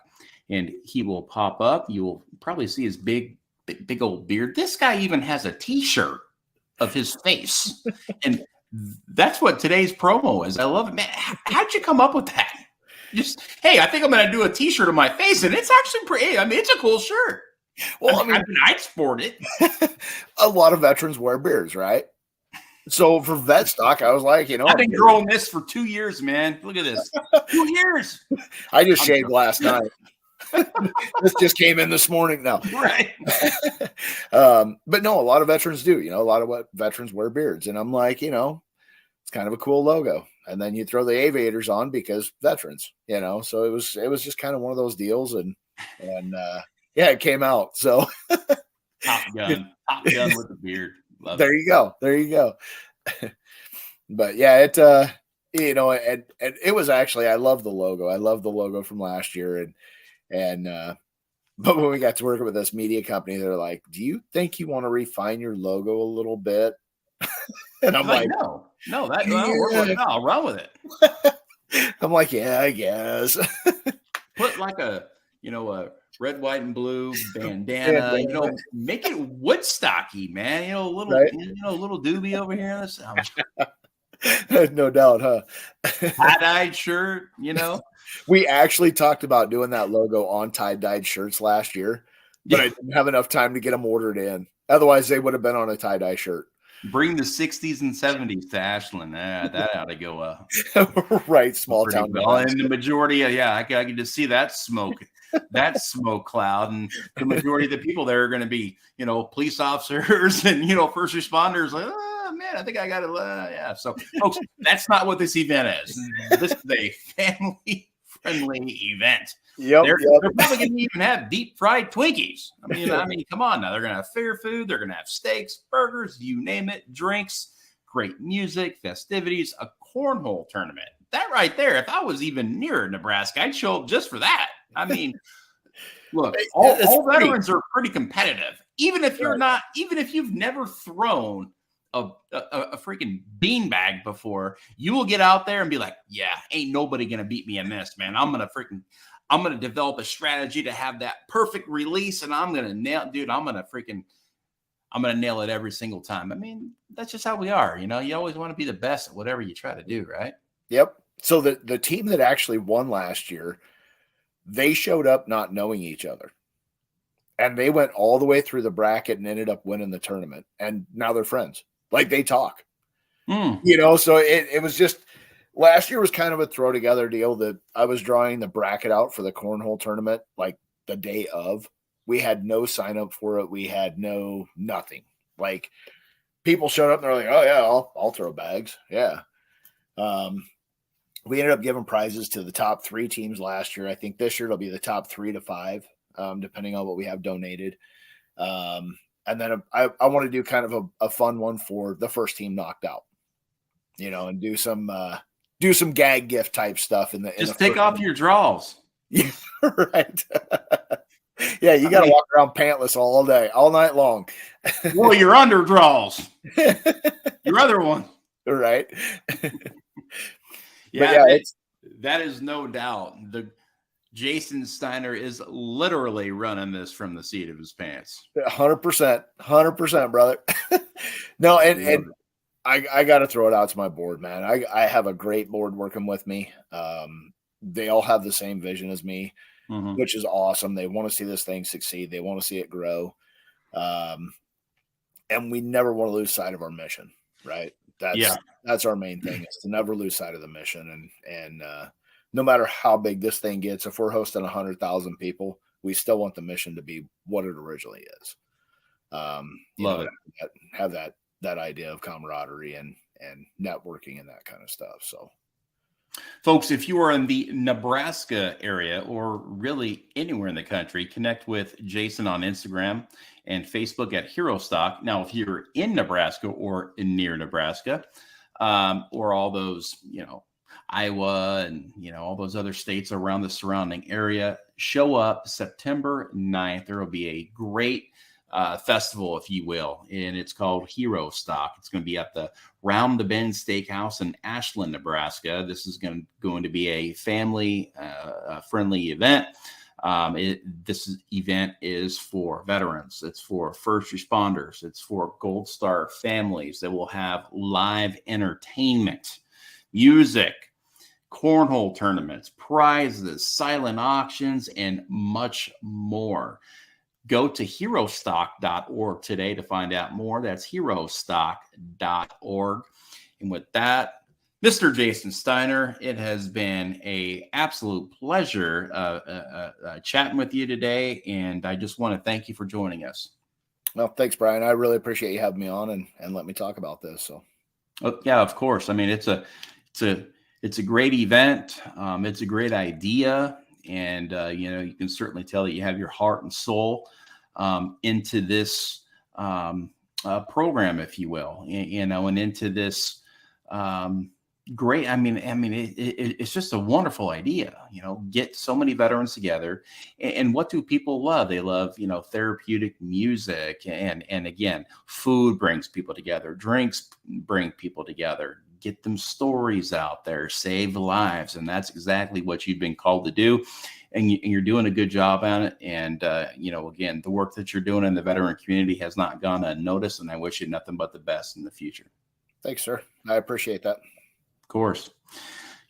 Speaker 1: and he will pop up. You will probably see his big old beard. This guy even has a t-shirt of his face. And that's what today's promo is. I love it, man. How'd you come up with that? Just, hey, I think I'm going to do a t-shirt of my face, and it's actually pretty. It's a cool shirt. Well, I'd sport it.
Speaker 3: A lot of veterans wear beards, right? So for VetStock, I was like,
Speaker 1: I've been growing this for 2 years, man. Look at this. 2 years.
Speaker 3: I just shaved last night. This just came in this morning now.
Speaker 1: Right.
Speaker 3: But no, a lot of veterans do, a lot of veterans wear beards. And I'm like, it's kind of a cool logo. And then you throw the aviators on because veterans, so it was just kind of one of those deals. And yeah, it came out. So
Speaker 1: Top Gun with the beard. Love
Speaker 3: there
Speaker 1: it.
Speaker 3: You go. There you go. But yeah, it, and it was actually, I love the logo. I love the logo from last year. But when we got to work with this media company, they're like, do you think you want to refine your logo a little bit? And I'm like,
Speaker 1: no, that'll work. No, I'll run with it.
Speaker 3: I'm like, yeah, I guess.
Speaker 1: Put like a red, white, and blue bandana. Make it Woodstocky, man. A little, right? A little doobie over here.
Speaker 3: No doubt, huh?
Speaker 1: Tie-dyed shirt.
Speaker 3: We actually talked about doing that logo on tie-dyed shirts last year, but I didn't have enough time to get them ordered in. Otherwise, they would have been on a tie-dye shirt.
Speaker 1: Bring the 60s and 70s to Ashland. That ought to go
Speaker 3: Right, small
Speaker 1: pretty
Speaker 3: town.
Speaker 1: well. And the majority of, I can just see that smoke cloud. And the majority of the people there are going to be, police officers and, first responders. Like, oh, man, I think I got it. Yeah. So, folks, that's not what this event is. This is a family-friendly event.
Speaker 3: Yep,
Speaker 1: They're probably going to even have deep fried Twinkies. I mean, come on now. They're going to have fair food. They're going to have steaks, burgers, you name it, drinks, great music, festivities, a cornhole tournament. That right there, if I was even near Nebraska, I'd show up just for that. I mean, look, all veterans are pretty competitive. Even if you're not, even if you've never thrown a freaking beanbag before, you will get out there and be like, yeah, ain't nobody going to beat me in this, man. I'm going to develop a strategy to have that perfect release, and I'm going to nail it every single time. I mean, that's just how we are. You always want to be the best at whatever you try to do, right?
Speaker 3: Yep. So the team that actually won last year, they showed up not knowing each other. And they went all the way through the bracket and ended up winning the tournament. And now they're friends. Like, they talk. So it was just – last year was kind of a throw together deal that I was drawing the bracket out for the cornhole tournament like the day of. We had no sign up for it. We had nothing. Like, people showed up and they're like, oh yeah, I'll throw bags. Yeah. We ended up giving prizes to the top 3 teams last year. I think this year it'll be the top 3 to 5, depending on what we have donated. And then I want to do kind of a fun one for the first team knocked out, and do some gag gift type stuff
Speaker 1: Just take off your draws.
Speaker 3: Yeah, right. Yeah, you got to walk around pantless all day, all night long.
Speaker 1: Well, your under draws. Your other one.
Speaker 3: Right.
Speaker 1: That is no doubt. Jason Steiner is literally running this from the seat of his pants.
Speaker 3: 100%, brother. No, and I got to throw it out to my board, man. I have a great board working with me. They all have the same vision as me, which is awesome. They want to see this thing succeed. They want to see it grow. And we never want to lose sight of our mission, right? That's our main thing, is to never lose sight of the mission. And no matter how big this thing gets, if we're hosting 100,000 people, we still want the mission to be what it originally is.
Speaker 1: Love it.
Speaker 3: Have that idea of camaraderie and networking and that kind of stuff. So,
Speaker 1: folks, if you are in the Nebraska area or really anywhere in the country, connect with Jason on Instagram and Facebook at Herostock. Now, if you're in Nebraska or near Nebraska, or all those, Iowa and, all those other states around the surrounding area, show up September 9th. There will be a great festival, if you will, and it's called Herostock. It's going to be at the Round the Bend Steakhouse in Ashland, Nebraska. This is going to be a family friendly event. This event is for veterans. It's for first responders. It's for Gold Star families that will have live entertainment, music, cornhole tournaments, prizes, silent auctions, and much more. Go to herostock.org today to find out more. That's herostock.org. And with that, Mr. Jason Steiner, it has been an absolute pleasure chatting with you today. And I just want to thank you for joining us.
Speaker 3: Well, thanks, Brian. I really appreciate you having me on and let me talk about this. So,
Speaker 1: yeah, of course. I mean, it's a great event. It's a great idea. And, you can certainly tell that you have your heart and soul into this program, if you will, and into this great. I mean, it's just a wonderful idea, get so many veterans together. And what do people love? They love, therapeutic music. And again, food brings people together. Drinks bring people together. Get them stories out there, save lives. And that's exactly what you've been called to do. And you're doing a good job on it. And, again, the work that you're doing in the veteran community has not gone unnoticed. And I wish you nothing but the best in the future.
Speaker 3: Thanks, sir. I appreciate that.
Speaker 1: Of course.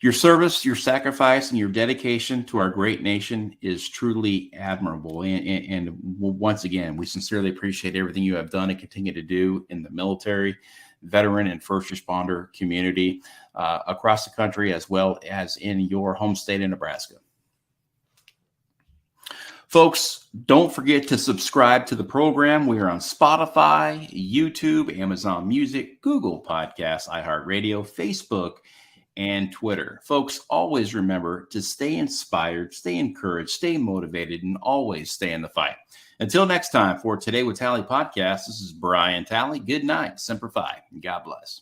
Speaker 1: Your service, your sacrifice, and your dedication to our great nation is truly admirable. And once again, we sincerely appreciate everything you have done and continue to do in the military, veteran, and first responder community across the country, as well as in your home state of Nebraska. Folks, don't forget to subscribe to the program. We are on Spotify, YouTube, Amazon Music, Google Podcasts, iHeartRadio, Facebook, and Twitter. Folks, always remember to stay inspired, stay encouraged, stay motivated, and always stay in the fight. Until next time, for Today with Tally podcast, this is Brian Tally. Good night, Semper Fi, and God bless.